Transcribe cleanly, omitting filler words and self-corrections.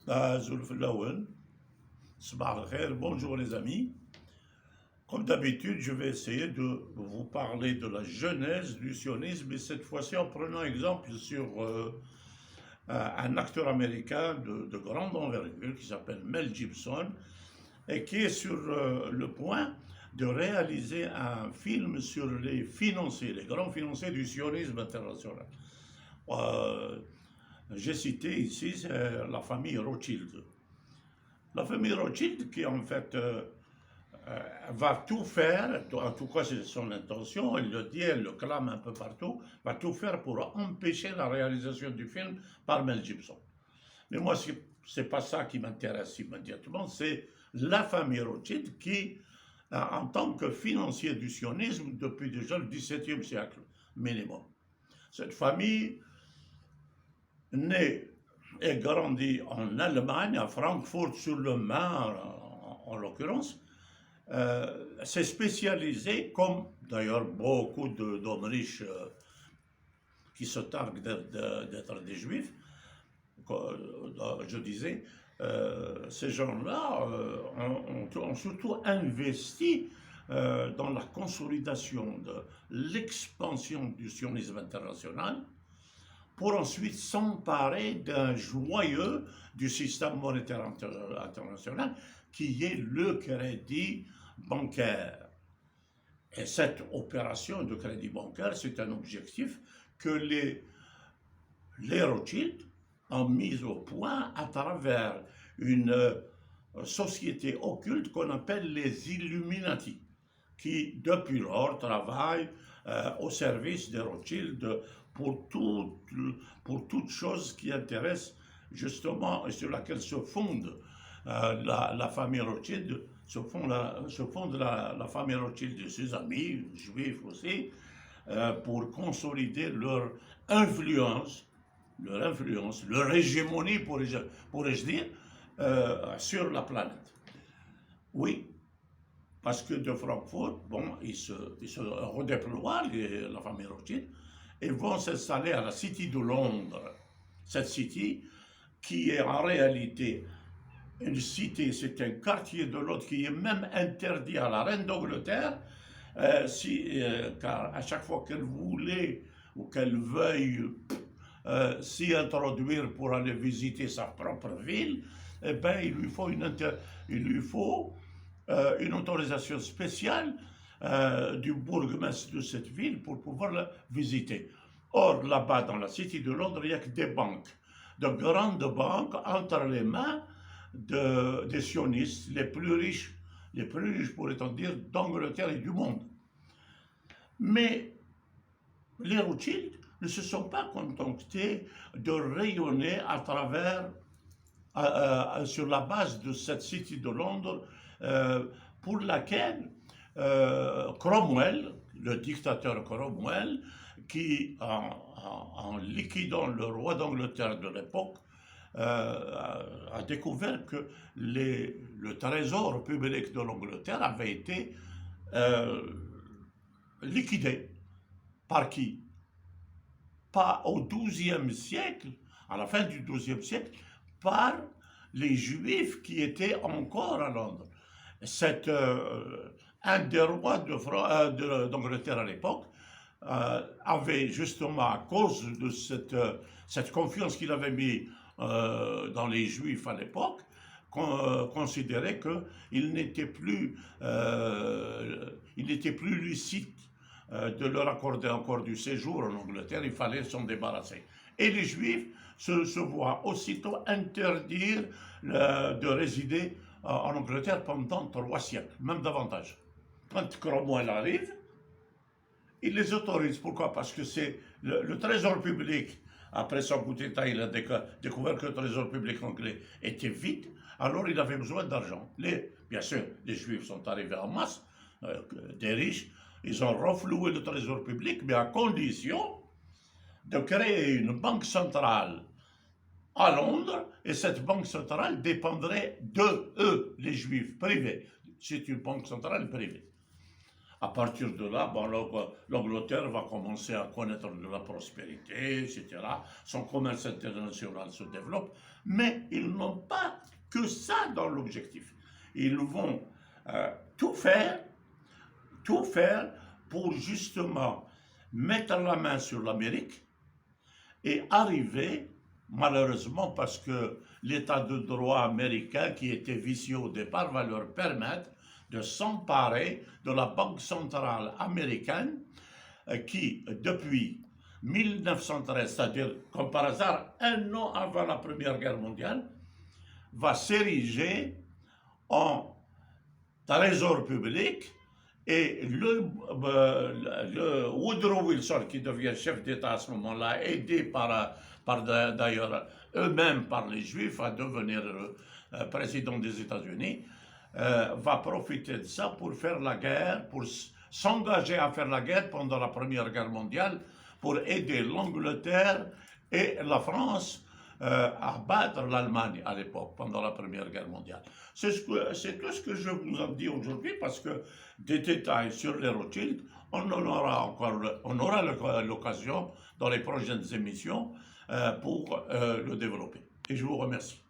Zulf Lawen, Sabah al-Khair, bonjour les amis. Comme d'habitude, je vais essayer de vous parler de la genèse du sionisme, et cette fois-ci en prenant exemple sur un acteur américain de grande envergure qui s'appelle Mel Gibson et qui est sur le point de réaliser un film sur les financiers, les grands financiers du sionisme international. Euh, J'ai cité ici la famille Rothschild. La famille Rothschild qui en fait va tout faire, en tout cas c'est son intention, elle le dit, elle le clame un peu partout, va tout faire pour empêcher la réalisation du film par Mel Gibson. Mais moi, c'est pas ça qui m'intéresse immédiatement, c'est la famille Rothschild qui, en tant que financier du sionisme depuis déjà le XVIIe siècle minimum. Cette famille née et grandie en Allemagne, à Francfort-sur-le-Main en l'occurrence, s'est spécialisée, comme d'ailleurs beaucoup d'hommes riches qui se targuent d'être des juifs, je disais, ces gens-là ont surtout investi dans la consolidation de l'expansion du sionisme international pour ensuite s'emparer d'un joyeux du système monétaire international qui est le crédit bancaire. Et cette opération de crédit bancaire, c'est un objectif que les Rothschild ont mis au point à travers une société occulte qu'on appelle les Illuminati, qui depuis lors travaillent au service des Rothschild pour toute chose qui intéresse justement et sur laquelle se fonde la famille Rothschild, se fonde la famille Rothschild et ses amis, juifs aussi, pour consolider influence, leur hégémonie, pourrais-je dire, sur la planète. Oui, parce que de Francfort, bon, ils se redéploient, la famille Rothschild, et vont s'installer à la City de Londres. Cette city, qui est en réalité une cité, c'est un quartier de Londres qui est même interdit à la reine d'Angleterre, car à chaque fois qu'elle voulait ou qu'elle veuille s'y introduire pour aller visiter sa propre ville, eh ben, il lui faut une autorisation spéciale du bourgmestre de cette ville pour pouvoir la visiter. Or, là-bas, dans la City de Londres, il n'y a que des banques, de grandes banques entre les mains des sionistes les plus riches pourrait-on dire, d'Angleterre et du monde. Mais les Rothschild ne se sont pas contentés de rayonner à travers, sur la base de cette City de Londres, pour laquelle Cromwell, le dictateur Cromwell, qui, en liquidant le roi d'Angleterre de l'époque, a découvert que le trésor public de l'Angleterre avait été liquidé. Par qui? Pas au XIIe siècle, à la fin du XIIe siècle, par les Juifs qui étaient encore à Londres. Un des rois d'Angleterre à l'époque avait justement, à cause de cette confiance qu'il avait mis dans les Juifs à l'époque, considéré qu'il n'était plus licite de leur accorder encore du séjour en Angleterre, il fallait s'en débarrasser. Et les Juifs se voient aussitôt interdire de résider en Angleterre pendant 3 siècles, même davantage. Quand Cromwell arrive, il les autorise. Pourquoi? Parce que c'est le trésor public. Après son coup d'État, il a découvert que le trésor public anglais était vide, alors il avait besoin d'argent. Bien sûr, les Juifs sont arrivés en masse, des riches, ils ont renfloué le trésor public, mais à condition de créer une banque centrale à Londres, et cette banque centrale dépendrait de eux, les Juifs, privés. C'est une banque centrale privée. À partir de là, bon, l'Angleterre va commencer à connaître de la prospérité, etc. Son commerce international se développe, mais ils n'ont pas que ça dans l'objectif. Ils vont euh, tout faire, tout faire pour justement mettre la main sur l'Amérique et arriver, malheureusement, parce que l'état de droit américain, qui était vicieux au départ, va leur permettre de s'emparer de la Banque centrale américaine qui, depuis 1913, c'est-à-dire comme par hasard, un an avant la Première Guerre mondiale, va s'ériger en trésor public et le Woodrow Wilson, qui devient chef d'État à ce moment-là, aidé par d'ailleurs eux-mêmes par les Juifs à devenir président des États-Unis, va profiter de ça pour faire la guerre, pour s'engager à faire la guerre pendant la Première Guerre mondiale, pour aider l'Angleterre et la France à battre l'Allemagne à l'époque, pendant la Première Guerre mondiale. C'est tout ce que je vous en dis aujourd'hui, parce que des détails sur les Rothschild, on aura l'occasion dans les prochaines émissions pour le développer. Et je vous remercie.